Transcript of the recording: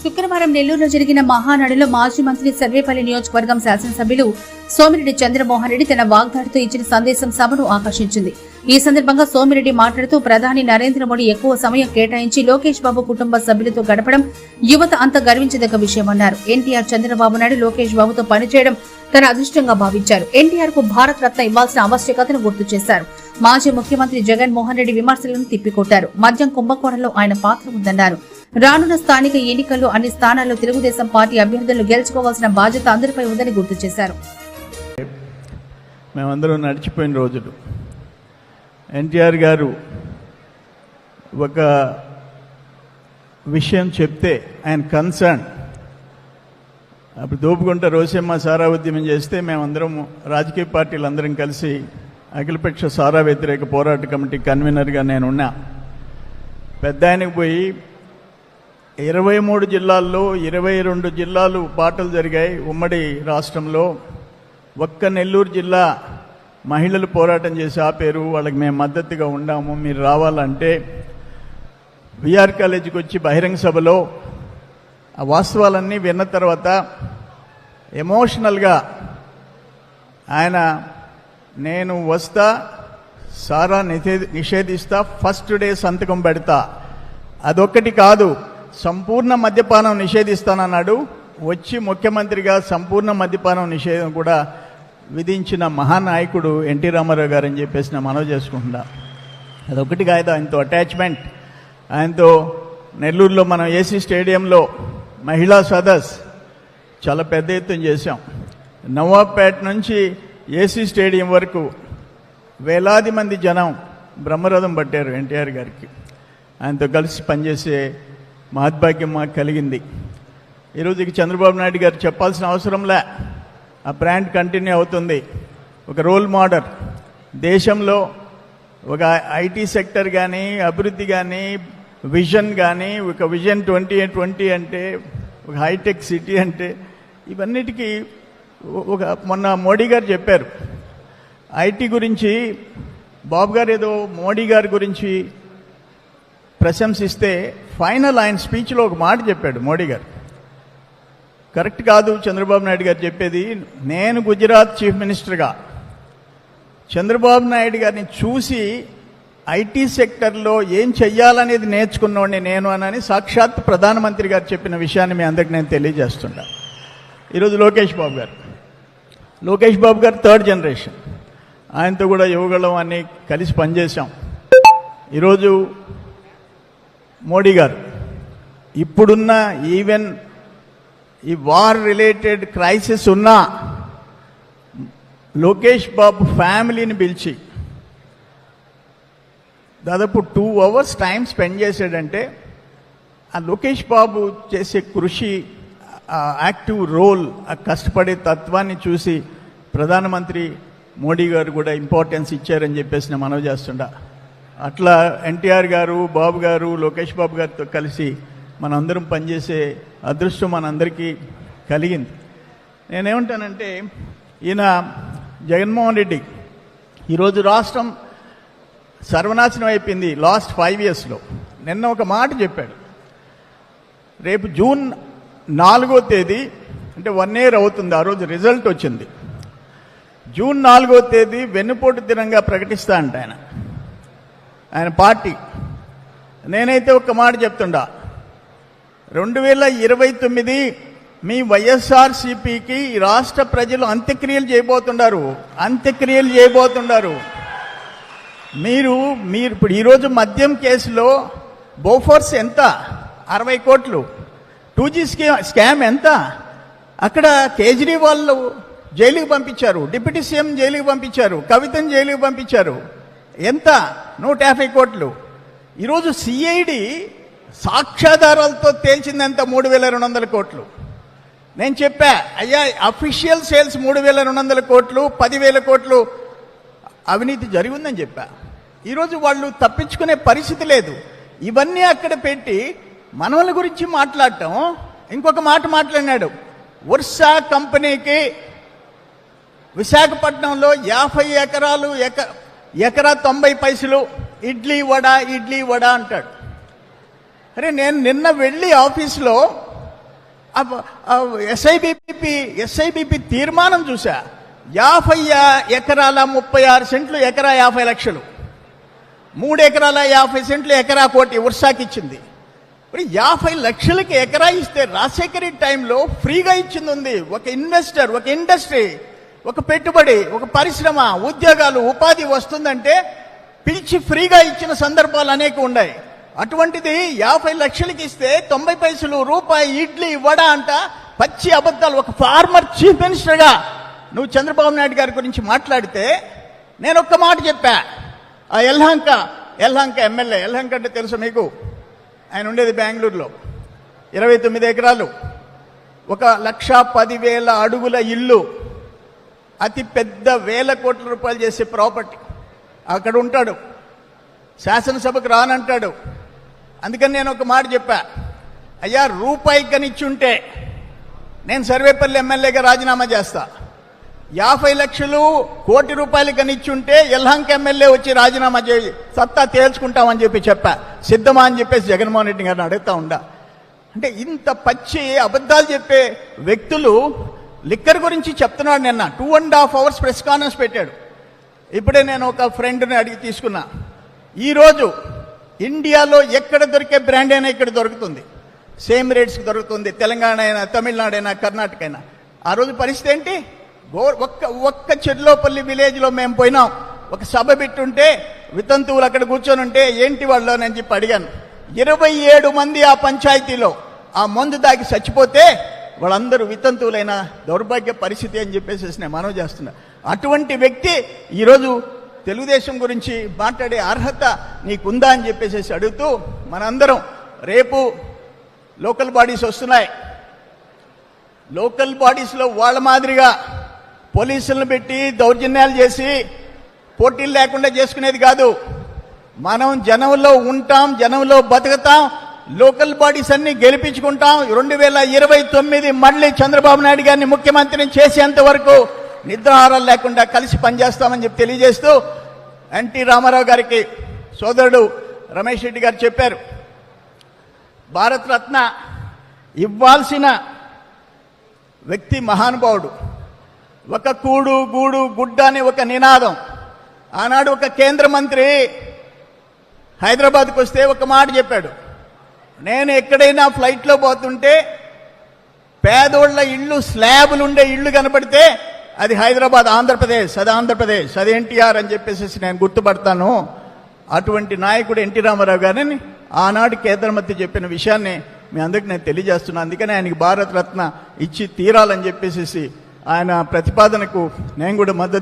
శుక్రవారం నెల్లూరులో జరిగిన మహానాడులో మాజీ మంత్రి సర్వేపల్లి నియోజకవర్గం శాసనసభ్యులు సోమిరెడ్డి చంద్రమోహన్ రెడ్డి తన వాగ్దాడితో ఇచ్చిన సందేశం సభను ఆకర్షించింది. ఈ సందర్భంగా సోమిరెడ్డి మాట్లాడుతూ ప్రధాని నరేంద్ర మోడీ ఎక్కువ సమయం కేటాయించి లోకేష్ బాబు కుటుంబ సభ్యులతో గడపడం యువత అంత గర్వించదగ్గ విషయమన్నారు. ఎన్టీఆర్ చంద్రబాబు నాయుడు లోకేష్ బాబుతో పనిచేయడం తన అదృష్టంగా భావించారు. ఎన్టీఆర్ కు భారత రత్న ఇవ్వాల్సిన ఆవశ్యకతను గుర్తు చేశారు. మాజీ ముఖ్యమంత్రి జగన్మోహన్ రెడ్డి విమర్శలను తిప్పికొట్టారు. మద్యం కుంభకోణంలో ఆయన పాత్ర ఉందన్నారు. రానున్న స్థానిక ఎన్నికల్లో అన్ని స్థానాల్లో తెలుగుదేశం పార్టీ అభ్యర్థులను గెలుచుకోవాల్సిన బాధ్యత అందరిపై ఉందని గుర్తు చేశారు. మేమందరం నడిచిపోయిన రోజులు. ఎన్టీఆర్ గారు ఒక విషయం చెప్తే ఆయన కన్సర్న్, అప్పుడు దోపుకుంట రోసమ్మ సారా ఉద్యమం చేస్తే మేమందరం రాజకీయ పార్టీలందరం కలిసి అఖిలపక్ష సారా వ్యతిరేక పోరాట కమిటీ కన్వీనర్గా నేనున్నా. పెద్ద ఆయనకు పోయి 23 జిల్లాల్లో 22 జిల్లాలు పాటలు జరిగాయి ఉమ్మడి రాష్ట్రంలో. ఒక్క నెల్లూరు జిల్లా మహిళలు పోరాటం చేసి ఆపేరు, వాళ్ళకి మేము మద్దతుగా ఉండాము, మీరు రావాలంటే విఆర్ కాలేజీకి వచ్చి బహిరంగ సభలో ఆ వాస్తవాలన్నీ విన్న తర్వాత ఎమోషనల్గా ఆయన నేను వస్తా, సారా నిషేధిస్తా, ఫస్ట్ డే సంతకం పెడతా, అదొక్కటి కాదు సంపూర్ణ మద్యపానం నిషేధిస్తానన్నాడు. వచ్చి ముఖ్యమంత్రిగా సంపూర్ణ మద్యపానం నిషేధం కూడా విధించిన మహానాయకుడు ఎన్టీ రామారావు గారు అని చెప్పేసి నేను మనవి చేసుకుంటున్నా. అదొకటి కాదు, ఆయనతో అటాచ్మెంట్. ఆయనతో నెల్లూరులో మనం ఏసీ స్టేడియంలో మహిళా సదస్ చాలా పెద్ద ఎత్తున చేశాం. నవాబ్పేట నుంచి ఏసీ స్టేడియం వరకు వేలాది మంది జనం బ్రహ్మరథం పట్టారు ఎన్టీఆర్ గారికి. ఆయనతో కలిసి పనిచేసే మహద్భాగ్యం మాకు కలిగింది. ఈరోజుకి చంద్రబాబు నాయుడు గారు చెప్పాల్సిన అవసరంలే, ఆ బ్రాండ్ కంటిన్యూ అవుతుంది. ఒక రోల్ మోడల్ దేశంలో, ఒక ఐటీ సెక్టర్ కానీ అభివృద్ధి కానీ విజన్ కానీ, ఒక విజన్ 2020 అంటే, ఒక హైటెక్ సిటీ అంటే, ఇవన్నిటికీ మొన్న మోడీ గారు చెప్పారు ఐటీ గురించి. బాబు గారు ఏదో మోడీ గారి గురించి ప్రశంసిస్తే ఫైనల్ ఆయన స్పీచ్లో ఒక మాట చెప్పాడు మోడీ గారు. కరెక్ట్ కాదు చంద్రబాబు నాయుడు గారు చెప్పేది. నేను గుజరాత్ చీఫ్ మినిస్టర్గా చంద్రబాబు నాయుడు గారిని చూసి ఐటీ సెక్టర్లో ఏం చెయ్యాలనేది నేర్చుకున్నవాడిని నేను అని సాక్షాత్ ప్రధానమంత్రి గారు చెప్పిన విషయాన్ని మీ అందరికి నేను తెలియజేస్తున్నా. ఈరోజు లోకేష్ బాబు గారు థర్డ్ జనరేషన్. ఆయనతో కూడా యువగళం అన్ని కలిసి పనిచేశాం. ఈరోజు మోడీ గారు ఇప్పుడున్న ఈవెన్ ఈ వార్ రిలేటెడ్ క్రైసిస్ ఉన్నా లోకేష్ బాబు ఫ్యామిలీని పిలిచి దాదాపు 2 hours టైం స్పెండ్ చేశాడంటే ఆ లోకేష్ బాబు చేసే కృషి, ఆ యాక్టివ్ రోల్, ఆ కష్టపడే తత్వాన్ని చూసి ప్రధానమంత్రి మోడీ గారు కూడా ఇంపార్టెన్స్ ఇచ్చారని చెప్పేసి నేను మనవి చేస్తుండా. అట్లా ఎన్టీఆర్ గారు, బాబు గారు, లోకేష్ బాబు గారితో కలిసి మనందరం పనిచేసే అదృష్టం మనందరికీ కలిగింది. నేనేమంటానంటే, ఈయన జగన్మోహన్ రెడ్డి ఈరోజు రాష్ట్రం సర్వనాశనం అయిపోయింది లాస్ట్ 5 yearsలో. నిన్న ఒక మాట చెప్పాడు, రేపు జూన్ 4వ తేదీ అంటే 1 year అవుతుంది, ఆ రోజు రిజల్ట్ వచ్చింది. జూన్ 4వ తేదీ వెన్నుపోటు దినంగా ప్రకటిస్తా అంట ఆయన పార్టీ. నేనైతే ఒక్క మాట చెప్తుండా, 2029 మీ వైఎస్ఆర్సీపీకి రాష్ట్ర ప్రజలు అంత్యక్రియలు చేయబోతుండారు. మీరు ఇప్పుడు ఈరోజు మద్యం కేసులో బోఫోర్స్ ఎంత, 60 కోట్లు, 2G స్కామ్ ఎంత, అక్కడ కేజ్రీవాల్ జైలుకి పంపించారు, డిప్యూటీ సీఎం జైలుకి పంపించారు, కవితను జైలుకి పంపించారు. ఎంత, 150 కోట్లు. ఈరోజు సిఐడి సాక్ష్యాధారాలతో తేల్చింది ఎంత, 3200 కోట్లు. నేను చెప్పా, అయ్యా అఫీషియల్ సేల్స్ 3200 కోట్లు, 10,000 కోట్లు అవినీతి జరిగిందని చెప్పా. ఈరోజు వాళ్ళు తప్పించుకునే పరిస్థితి లేదు. ఇవన్నీ అక్కడ పెట్టి మనవల గురించి మాట్లాడటం. ఇంకొక మాట మాట్లాడినాడు, వర్షా కంపెనీకి విశాఖపట్నంలో 50 ఎకరాలు, ఎకరా 90 పైసలు ఇడ్లీ వడ అంటాడు. అరే, నేను నిన్న వెళ్ళి ఆఫీస్లో ఎస్ఐబిపి తీర్మానం చూసా. 50 ఎకరాల 36 సెంట్లు ఎకరా 50 లక్షలు, 3 ఎకరాల 50 సెంట్లు ఎకరా 1 కోటి ఉర్సాకి ఇచ్చింది. ఇప్పుడు 50 లక్షలకి ఎకరా ఇస్తే రాజశేఖర రెడ్డి టైంలో ఫ్రీగా ఇచ్చింది ఉంది. ఒక ఇన్వెస్టర్, ఒక ఇండస్ట్రీ, ఒక పెట్టుబడి, ఒక పరిశ్రమ, ఉద్యోగాలు, ఉపాధి వస్తుందంటే పిలిచి ఫ్రీగా ఇచ్చిన సందర్భాలు అనేక ఉన్నాయి. అటువంటిది 50 లక్షలకి ఇస్తే 90 పైసలు, రూపాయి, ఇడ్లీ, వడ అంట పచ్చి అబద్ధాలు. ఒక ఫార్మర్ చీఫ్ మినిస్టర్గా నువ్వు చంద్రబాబు నాయుడు గారి గురించి మాట్లాడితే నేను ఒక్క మాట చెప్పా. ఆ యలహంక ఎమ్మెల్యే, యలహంక అంటే తెలుసు మీకు, ఆయన ఉండేది బెంగళూరులో, 29 ఎకరాలు, 1,10,000 అడుగుల ఇల్లు, అతి పెద్ద 1,000 కోట్ల రూపాయలు చేసే ప్రాపర్టీ. అక్కడ ఉంటాడు, శాసనసభకు రానంటాడు. అందుకని నేను ఒక మాట చెప్పా, అయ్యా రూపాయి కనిచ్చుంటే నేను సర్వేపల్లి ఎమ్మెల్యేగా రాజీనామా చేస్తా. 50 లక్షలు, 1 కోటి రూపాయలు కనిచ్చుంటే యలహంక ఎమ్మెల్యే వచ్చి రాజీనామా చేయి, సత్తా తేల్చుకుంటామని చెప్పా. సిద్ధమా అని చెప్పేసి జగన్మోహన్ రెడ్డి గారిని అడుగుతా ఉండా. అంటే ఇంత పచ్చి అబద్ధాలు చెప్పే వ్యక్తులు లిక్కర్ గురించి చెప్తున్నాడు. నిన్న 2.5 hours ప్రెస్ కాన్ఫరెన్స్ పెట్టాడు. ఇప్పుడే నేను ఒక ఫ్రెండ్ని అడిగి తీసుకున్నా. ఈరోజు ఇండియాలో ఎక్కడ దొరికే బ్రాండ్ అయినా ఇక్కడ దొరుకుతుంది, సేమ్ రేట్స్కి దొరుకుతుంది. తెలంగాణ అయినా, తమిళనాడు అయినా, కర్ణాటక అయినా. ఆ రోజు పరిస్థితి ఏంటి? ఒక్క చెర్లోపల్లి విలేజ్లో మేము పోయినాం. ఒక సభ పెట్టుంటే వితంతువులు అక్కడ కూర్చొని ఉంటే ఏంటి వాళ్ళు అని చెప్పి అడిగాను. 27 మంది ఆ పంచాయతీలో ఆ మందు దాగి చచ్చిపోతే వాళ్ళందరూ వితంతువులైన దౌర్భాగ్య పరిస్థితి అని చెప్పేసి నేను మనవి చేస్తున్నా. అటువంటి వ్యక్తి ఈరోజు తెలుగుదేశం గురించి మాట్లాడే అర్హత నీకుందా అని చెప్పేసి అడుగుతూ, మనందరం రేపు లోకల్ బాడీస్ వస్తున్నాయి. లోకల్ బాడీస్లో వాళ్ళ మాదిరిగా పోలీసులను పెట్టి దౌర్జన్యాలు చేసి పోటీలు లేకుండా చేసుకునేది కాదు. మనం జనంలో ఉంటాం, జనంలో బతుకుతాం, లోకల్ బాడీస్ అన్ని గెలిపించుకుంటాం. 2029 మళ్ళీ చంద్రబాబు నాయుడు గారిని ముఖ్యమంత్రిని చేసేంత వరకు నిద్రాహారాలు లేకుండా కలిసి పనిచేస్తామని చెప్పి తెలియజేస్తూ, ఎన్టీ రామారావు గారికి సోదరుడు రమేష్ రెడ్డి గారు చెప్పారు, భారతరత్న ఇవ్వాల్సిన వ్యక్తి మహానుభావుడు. ఒక కూడు గూడు గుడ్డ అనే ఒక నినాదం. ఆనాడు ఒక కేంద్ర మంత్రి హైదరాబాద్కు వస్తే ఒక మాట చెప్పాడు, నేను ఎక్కడైనా ఫ్లైట్లో పోతుంటే పేదోళ్ల ఇళ్ళు, స్లాబులు ఉండే ఇళ్ళు కనపడితే అది హైదరాబాద్, ఆంధ్రప్రదేశ్, అది ఎన్టీఆర్ అని చెప్పేసి నేను గుర్తుపడతాను. అటువంటి నాయకుడు ఎన్టీ రామారావు గారిని ఆనాడు కేంద్ర మంత్రి చెప్పిన విషయాన్ని మీ అందరికీ నేను తెలియజేస్తున్నాను. అందుకని ఆయనకి భారతరత్న ఇచ్చి తీరాలని చెప్పేసి ఆయన ప్రతిపాదనకు నేను కూడా మద్దతు